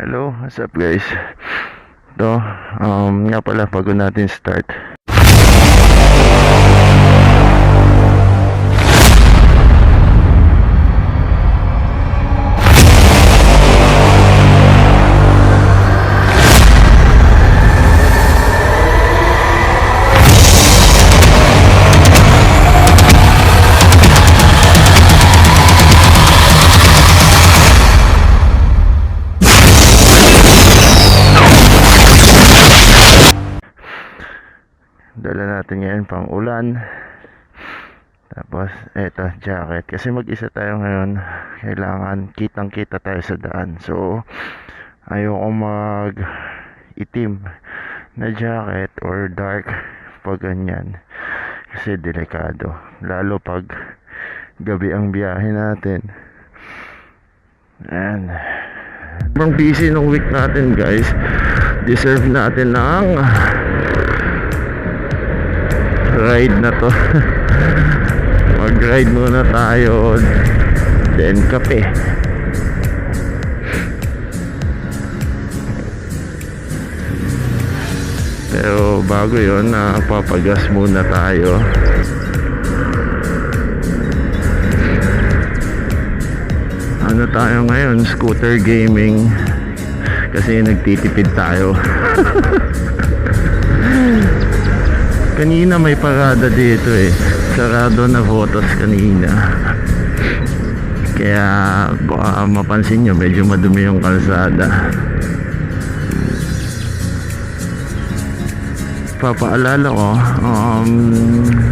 Hello, what's up guys? Ito, nga pala bago natin start. Dala natin ngayon pang ulan. Tapos eto, jacket. Kasi mag-isa tayo ngayon. Kailangan kitang kita tayo sa daan. So ayoko mag itim na jacket or dark pag ganyan. Kasi delikado. Lalo pag gabi ang biyahe natin. And sobrang busy nung week natin guys. Deserve natin ng ride na to. Mag ride muna tayo, then kape. Pero bago yun, papagas muna tayo. Ano tayo ngayon? Scooter gaming. Kasi nagtitipid tayo. Kanina may parada dito eh. Sarado na photos kanina. Kaya baka mapansin nyo, medyo madumi yung kalsada. Papaalala ko,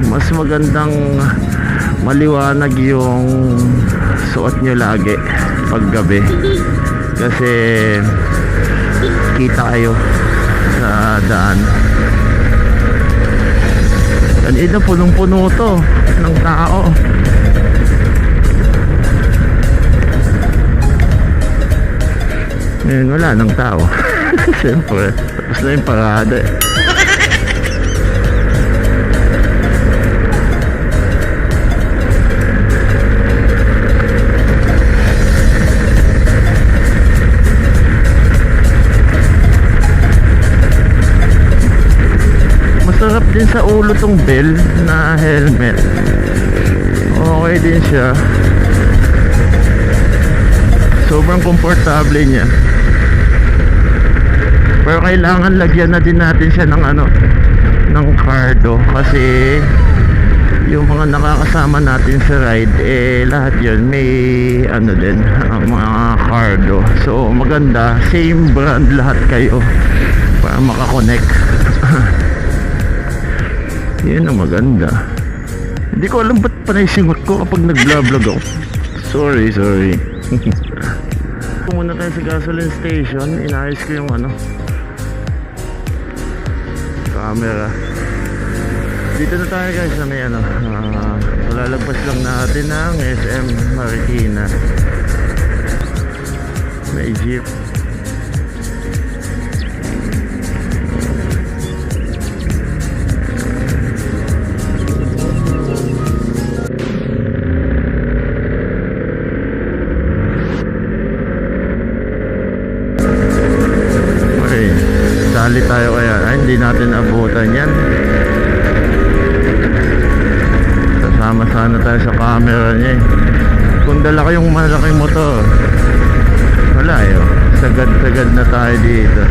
mas magandang maliwanag yung suot nyo lagi pag gabi. Kasi kita kayo sa daan. Kanina punong-puno to ng tao. Ngayon wala ng tao. Siyempre, tapos na yung parada. Masarap din sa ulo tong bell na helmet. Okay din siya. Sobrang komportable niya. Pero kailangan lagyan na din natin siya ng ng cardo. Kasi yung mga nakakasama natin sa ride, lahat yun may din, mga cardo. So maganda, same brand lahat kayo para makakonect. Yan ang maganda. Hindi ko alam ba't panay singot ko kapag nag-vlog ako. Sorry. Pumunta tayo sa gasoline station. Inayos ko yung camera. Dito na tayo guys sa may lalagpas lang natin ng SM Marikina. May jeep. Dali tayo kaya. Hindi natin abutan yan. Kasama sana tayo sa camera niya eh. Kung dala kayong malaking motor, wala yun. Sagad-sagad na tayo dito.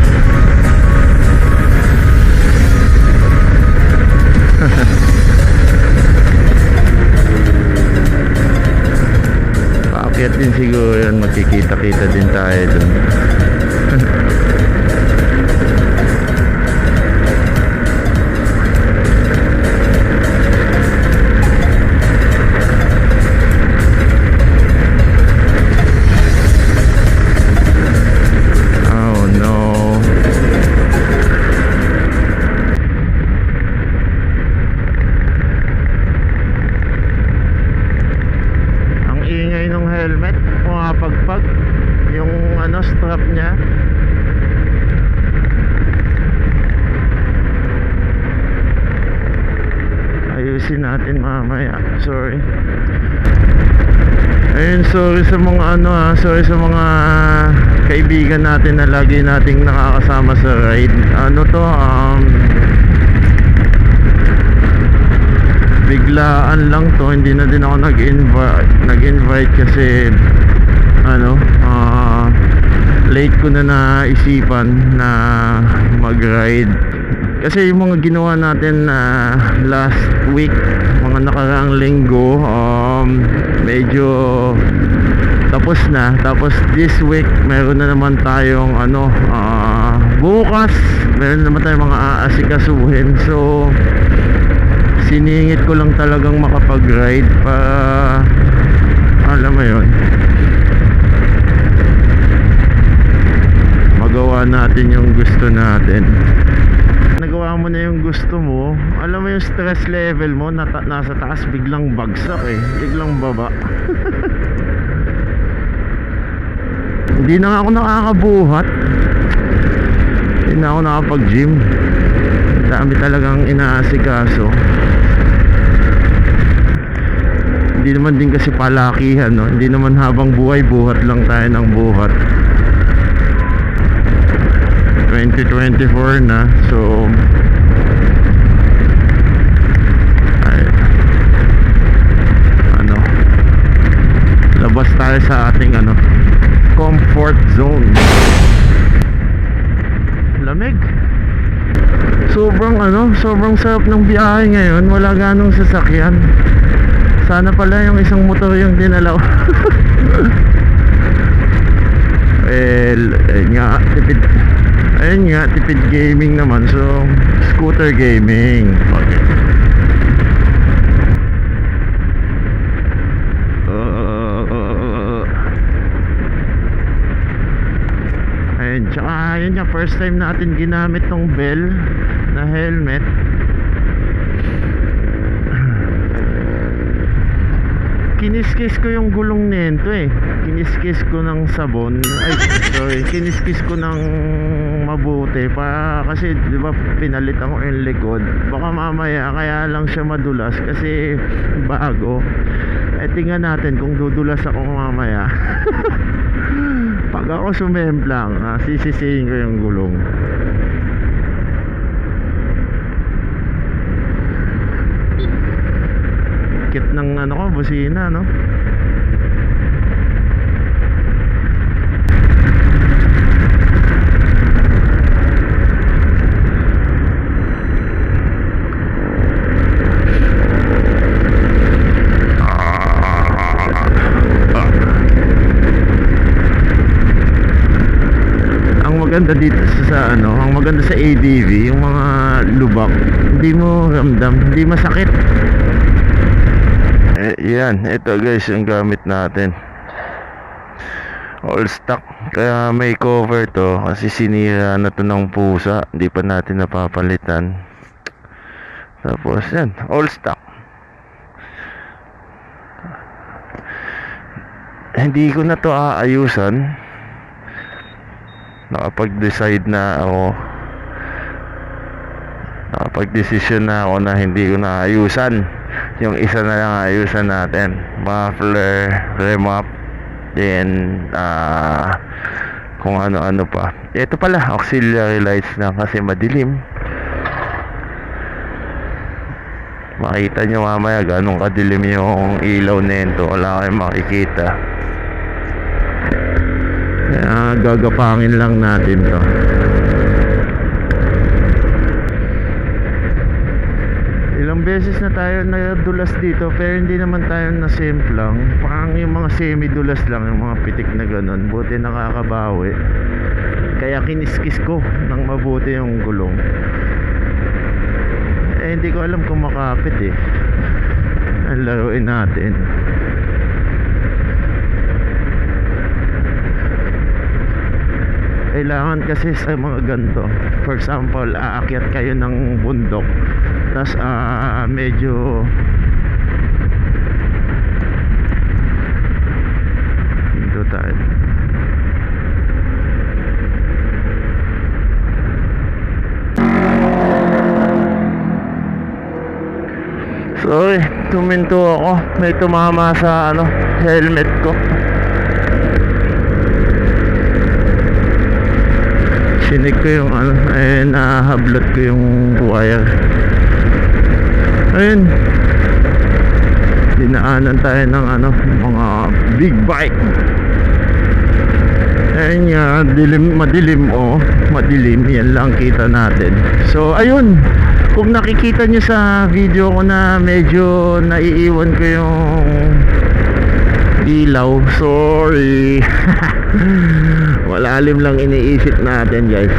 Paakyat din siguro yun. Magkikita-kita din tayo dun. Helmet, pumapagpag yung strap niya. Ayusin natin mamaya. Sorry. Ayun, sorry sa mga sorry sa mga kaibigan natin na lagi nating nakakasama sa ride. Ano to, biglaan lang to, hindi na din ako nag-invite kasi ano, late ko na naisipan na mag-ride kasi yung mga ginawa natin last week, mga nakaraang linggo, medyo tapos na. Tapos this week meron na naman tayong ano, bukas meron naman tayong mga aasikasuhin. So siningit ko lang talagang makapag-ride para alam mo yun, magawa natin yung gusto natin. Nagawa mo na yung gusto mo, alam mo yung stress level mo nasa taas, biglang bagsak biglang baba. Hindi na nga ako nakakabuhat, hindi na ako nakapag-gym, dami talagang inaasikaso. Hindi naman din kasi palakihan, no? Hindi naman habang buhay buhat lang tayo ng buhat. 2024 na, so ay, ano, labas tayo sa ating ano, comfort zone. Lamig. Sobrang sarap ng biyahe ngayon. Wala ganong sasakyan. Sana pala yung isang motor yung dinala ko. Well, ayun nga, tipid gaming naman. So, scooter gaming. Okay. Ayun, tsaka yun nga, first time natin ginamit tong Bell na helmet. Kiniskis ko yung gulong nito kiniskis ko ng sabon, kiniskis ko ng mabuti pa, kasi di ba pinalitan ko yung likod, baka mamaya kaya lang siya madulas kasi bago. Tingnan natin kung dudulas ako mamaya. Pag ako sumemplang, sisisihin ko yung gulong. Kit ng ano ko, busina, no? Ang maganda dito sa ano, ang maganda sa ADV, yung mga lubak, hindi mo ramdam, hindi masakit. Yan, ito guys yung gamit natin, all stock, kaya may cover to kasi sinira na to ng pusa, hindi pa natin napapalitan. Tapos yan, all stock. Hindi ko na to aayusan, nakapag-decide na ako, nakapag-desisyon na ako na hindi ko na ayusan. Yung isa na lang ayusan natin, muffler, remap, then kung ano-ano pa. Ito pala, auxiliary lights na kasi madilim. Makita nyo mamaya ganun kadilim yung ilaw nito, wala kayong makikita. Kaya gagapangin lang natin to. Ilang beses na tayo nadulas dito, pero hindi naman tayo nasemplang. Parang yung mga semi-dulas lang, yung mga pitik na ganun. Buti nakakabawi. Kaya kiniskis ko ng mabuti yung gulong. Hindi ko alam kung makapit ang laruin natin. Kailangan kasi sa mga ganito, for example, aakyat kayo ng bundok, tas medyo dito tayo. Sorry, tuminto ako, may tumama sa helmet ko. Tinig ko yung ano, nahablot ko yung wire. Ayun, dinaanan tayo ng ano, mga big bike. Ayun nga, madilim, madilim, yan lang kita natin. So ayun, kung nakikita nyo sa video ko na medyo naiiwan ko yung ilaw, sorry. Malalim lang iniisip natin, guys.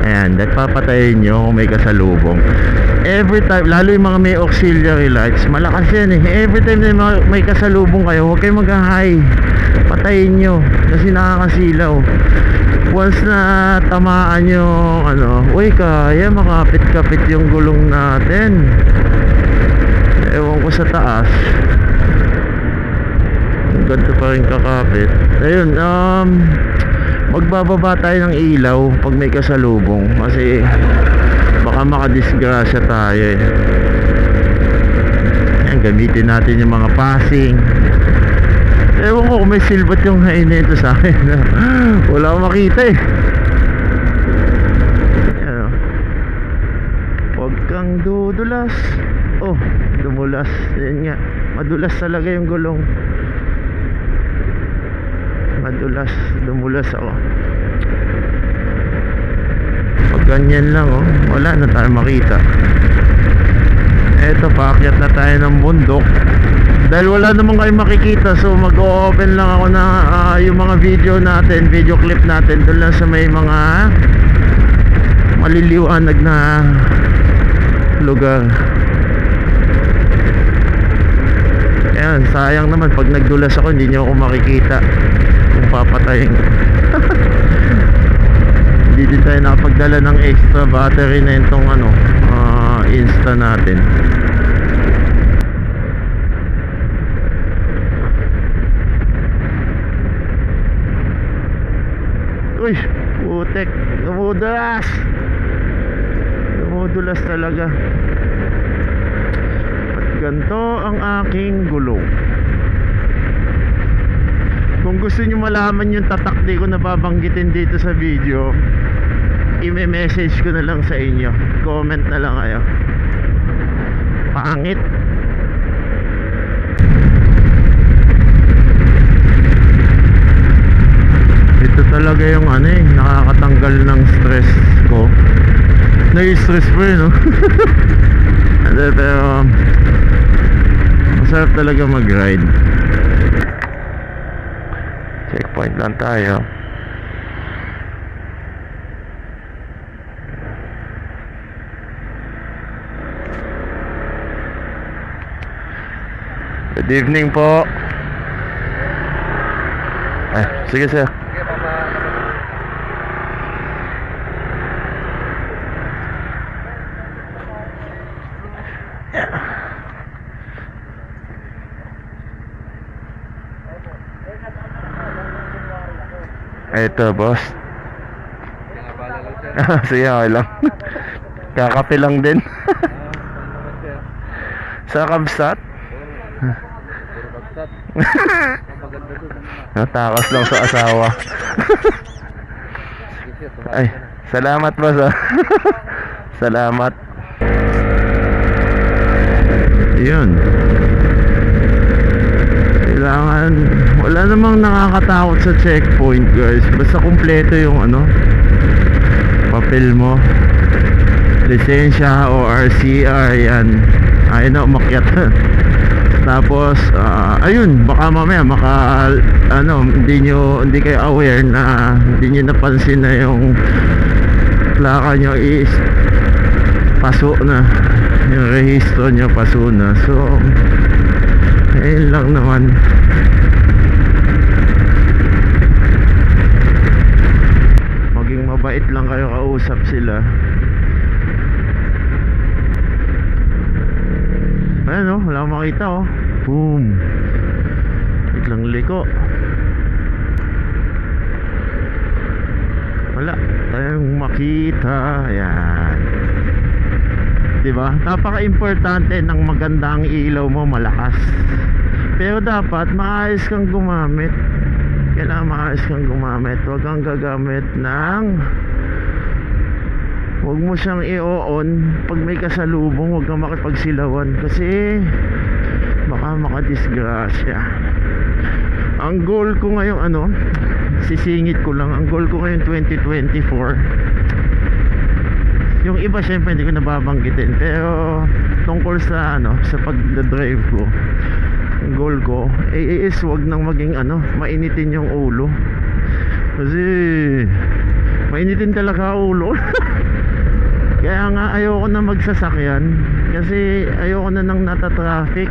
Ayan, nagpapatayin nyo kung may kasalubong. Every time, lalo yung mga may auxiliary lights, malakas yan eh. Every time na may kasalubong kayo, huwag kayong mag-high. Patayin nyo kasi nakakasilaw. Once na tamaan yung ano, uy, kaya makapit-kapit yung gulong natin. Ewan ko sa taas, ganito pa rin kakapit. Ayun, magbababa tayo ng ilaw pag may kasalubong kasi baka makadisgrasya tayo eh. Ayan, gamitin natin yung mga passing. Ewan ko kung may silbat yung hain nito sa akin. Wala akong makita eh. Ayan, huwag kang dudulas. Oh, dumulas. Ayan nga, madulas talaga yung gulong. Madulas, dumulas ako. Pag ganyan lang wala na tayo makita. Eto, paakyat na tayo ng bundok. Dahil wala naman kayo makikita, so mag-o-open lang ako na yung mga video natin, video clip natin doon lang sa may mga maliliwanag na lugar. Ayan, sayang naman pag nagdulas ako hindi nyo ako makikita kung papatayin. Hindi din tayo nakapagdala ng extra battery na itong ano, Insta natin. Uy, putek, dumudulas. Dumudulas talaga. At ganito ang aking gulong. Kung gusto nyo malaman yung tatak di ko nababanggitin dito sa video, i-message ko na lang sa inyo. Comment na lang kayo. Pangit. Ito talaga yung ano eh, nakakatanggal ng stress ko. Nai-stress pa no? Pero masarap talaga mag-ride. Checkpoint lang tayo. Good evening po. Sige sir. Ito boss. Sige, okay lang. Kakape lang din. Sa Kabsat. Natakas lang sa asawa. Ay, salamat boss Salamat. Yun, kailangan, wala namang nakakatakot sa checkpoint guys. Basta kumpleto yung ano, papel mo, lisensya o RCR, yan. Ayun na, umakyat. Tapos ayun, baka mamaya hindi kayo aware na hindi nyo napansin na yung plaka nyo is paso na, yung rehistro nyo paso na. So ayun lang naman. Maging mabait lang kayo, kausap sila. Ayan wala akong makita boom, biglang liko. Wala tayong makita. Ayan, diba? Napaka-importante ng magandang ilaw mo, malakas. Pero dapat maayos kang gumamit. kailangan maayos kang gumamit. Huwag kang gagamit ng, huwag mo siyang i-on pag may kasalubong. Huwag kang makipagsilawan kasi baka makadisgrasya. Ang goal ko ngayon, sisingit ko lang, ang goal ko ngayon 2024, yung iba syempre hindi ko nababanggitin, pero tungkol sa sa pagdadrive ko, ang goal ko is wag nang maging mainitin yung ulo, kasi mainitin talaga ulo. Kaya nga ayoko na magsasakyan, kasi ayoko na nang nata-traffic.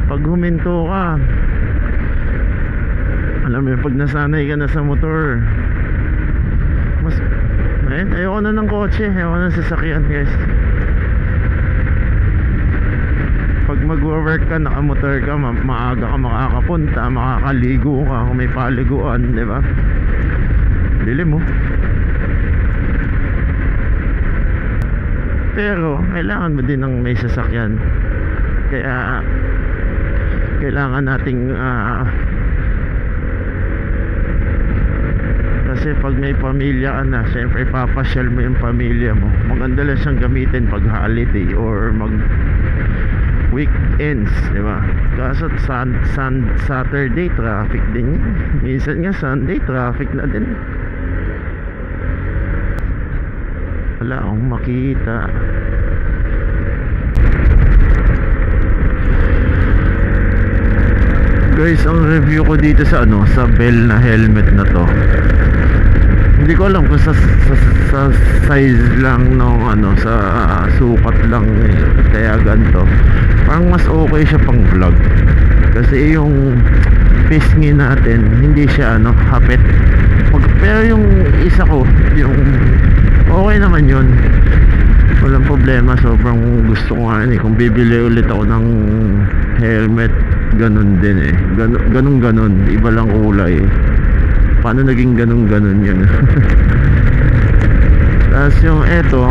Pag huminto ka, alam mo, pag nasanay ka na sa motor, mas ayoko na ng kotse, ayoko na ng sasakyan, guys. Pag mag-work ka, nakamotor ka, maaga ka makakapunta, makakaligo ka kung may paliguan, di ba? Dilim mo. Pero kailangan mo din ng may sasakyan, kaya kailangan nating kasi pag may pamilya ka na, syempre papasyal mo yung pamilya mo. Maganda lang siyang gamitin pag holiday or mag weekends, di ba? Kaso Saturday traffic din yun. Minsan nga Sunday traffic na din. Wala akong makita. Guys, ang review ko dito sa sa Bell na helmet na to, hindi ko alam kung sa size lang nung sa sukat lang kaya ganito. Parang mas okay siya pang vlog, kasi yung pisngi natin hindi siya hapit. Pero yung isa ko, yung okay naman yun, walang problema. Sobrang gusto ko nga kung bibili ulit ako ng helmet, ganun din ganun, iba lang kulay. Paano naging ganun yun? Tapos yung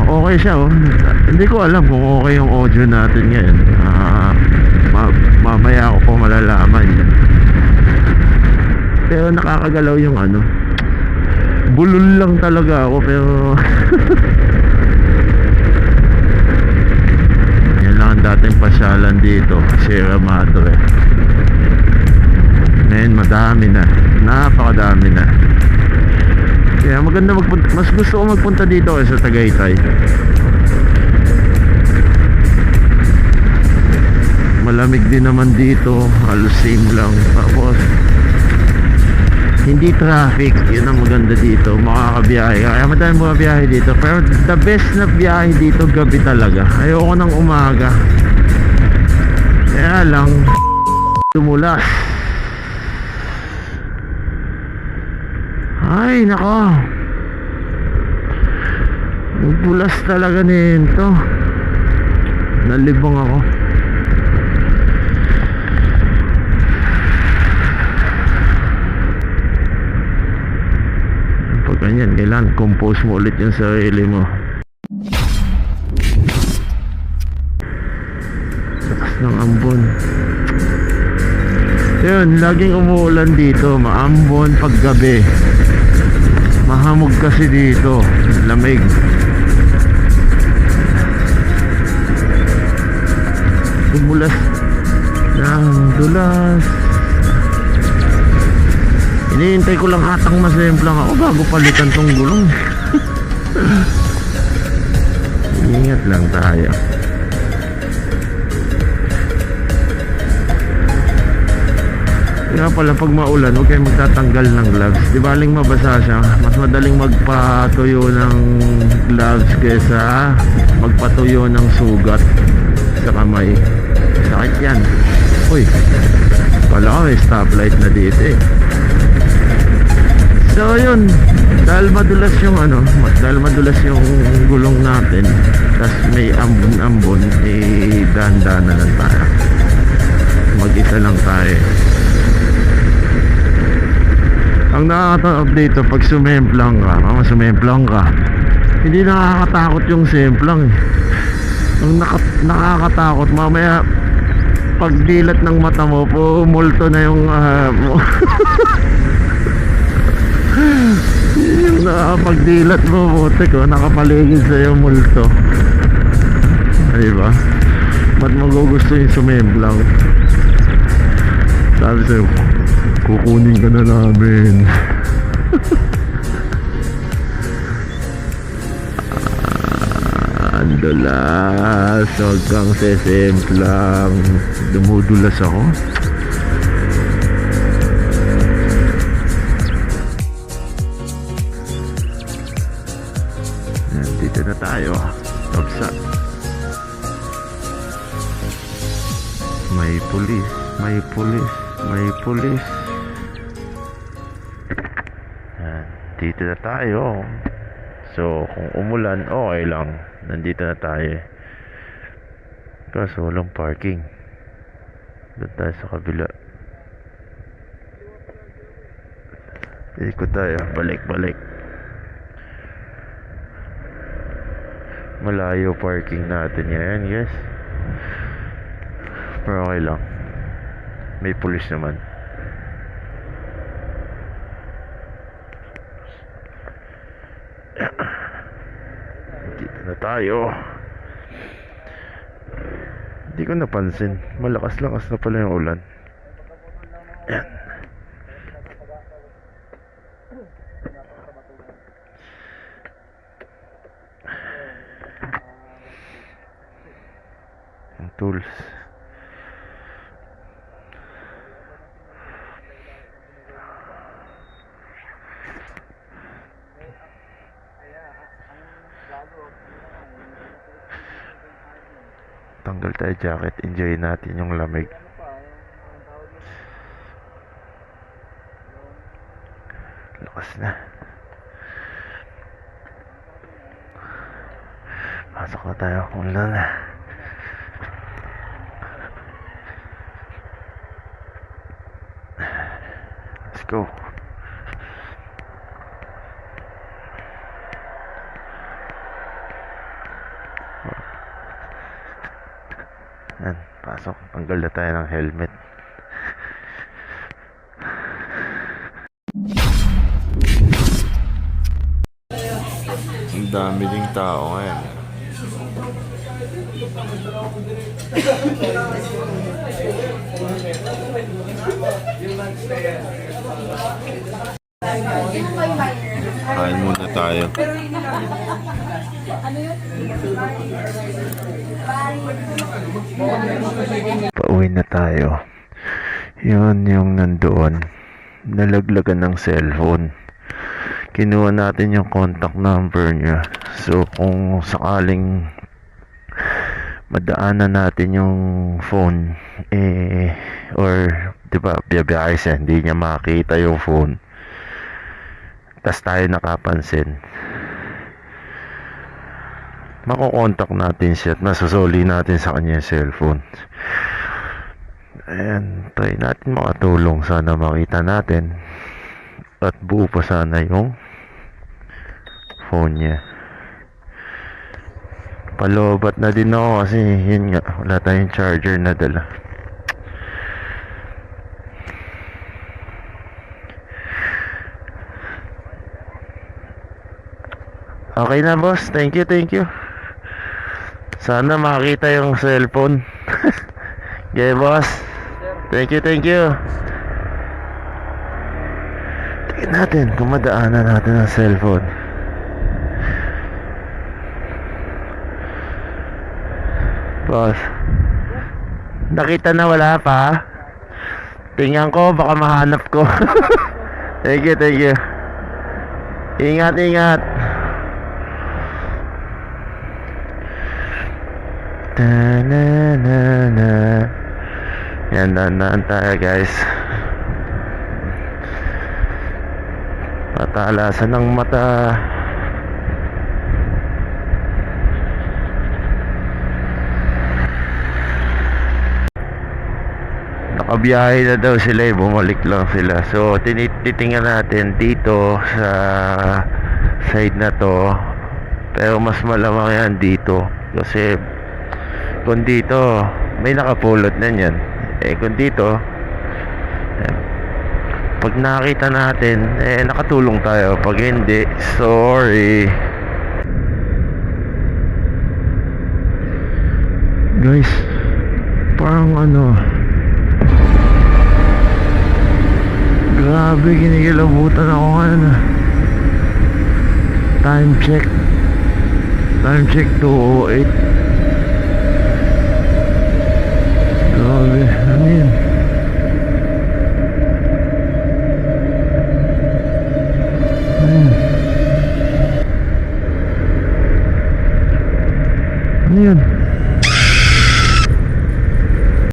okay siya hindi ko alam kung okay yung audio natin ngayon. Mamaya ako po malalaman yan. Pero nakakagalaw yung bulol lang talaga ako, pero yan lang ang dating pasyalan dito, Sierra Madre. Ngayon madami na, napakadami na. Kaya maganda magpunta, mas gusto ko magpunta dito sa Tagaytay. Malamig din naman dito, halos same lang. Tapos hindi traffic, yun ang maganda dito. Makakabiyahe, kaya madami mga biyahe dito. Pero the best na biyahe dito gabi talaga. Ayoko ng umaga, kaya lang tumulas. Ay nako, nagbulas talaga nito. Nalibong ako. Pag ganyan, kailangan compose mo ulit yung sarili mo. Lakas ng ambon. Yun, laging umuulan dito, maambon pag gabi. Mahamog kasi dito, lamig. Dumulas ng dulas. Hinihintay ko lang hatang masemplang ako bago palitan tong gulong. Ingat lang tayo. Kaya pala pag maulan, huwag kayong magtatanggal ng gloves. Di baling mabasa siya. Mas madaling magpatuyo ng gloves kaysa magpatuyo ng sugat sa kamay. Sakit yan. Uy, pala ko may stoplight na dito eh. So yun, dahil madulas yung dahil madulas yung gulong natin, tas may ambon, dahan-dahan na lang tayo. Mag-isa lang tayo. Ang nakaka-update dito, pag sumemplang ka, hindi nakakatakot yung semplang. Ang nakakatakot, mamaya pagdilat ng mata mo, pumulto na yung mo. Yung nakapagdilat mo, buti ko, nakapaligid sa'yo multo. Ay ba? Ba't magugusto yung sumemblang? Sabi sa'yo, kukunin ka na namin. Andulas, huwag kang sesemplang. Dumudulas ako. Dito na tayo. Tapsa. May pulis, may pulis, may pulis. Yan. Dito na tayo. So, kung umulan, okay lang. Nandito na tayo. Kaso walang parking. Doon tayo sa kabila. Ikot tayo. Balik. Malayo parking natin yan, guys. Pero okay lang. May pulis naman. Dito na tayo. Hindi ko napansin. Malakas-lakas na pala yung ulan. Yan. Yung tools. Tanggal tayo jacket, enjoy natin yung lamig. Lakas na. Pasok na tayo, ulan na. Let's go. Yan, pasok. Tanggal na tayo ng helmet. Ang dami ding tao ngayon. Kain muna tayo. Pauwi na tayo. Yun yung nandoon. Nalaglagan ng cellphone. Kinuha natin yung contact number niya. So kung sakaling madaanan natin yung phone, or diba biyabiyahe siya, hindi niya makita yung phone, tas tayo nakapansin, makokontak natin siya at masusuli natin sa kanya yung cellphone. Ayan, try natin makatulong. Sana makita natin at buo pa sana yung phone niya. Palobat na din ako kasi yun nga, wala tayong charger na dala. Okay na boss, thank you. Sana makita yung cellphone. Okay boss, thank you. Tingnan natin kung madaanan natin ang cellphone. Boss, nakita na wala pa? Tingnan ko, baka mahanap ko. Thank you. Ingat. Ta-na-na-na. Yan, nandaan tayo guys. Patalasan ng mata. Nakabiyahe na daw sila, bumalik lang sila. So titingnan natin dito sa side na to, pero mas malamang yan dito kasi kung dito may nakapulot na yan, kung dito pag nakita natin, nakatulong tayo. Pag hindi, sorry. Guys, parang grabe, kinikilabutan ako ngayon. Time check 2:08. Grabe.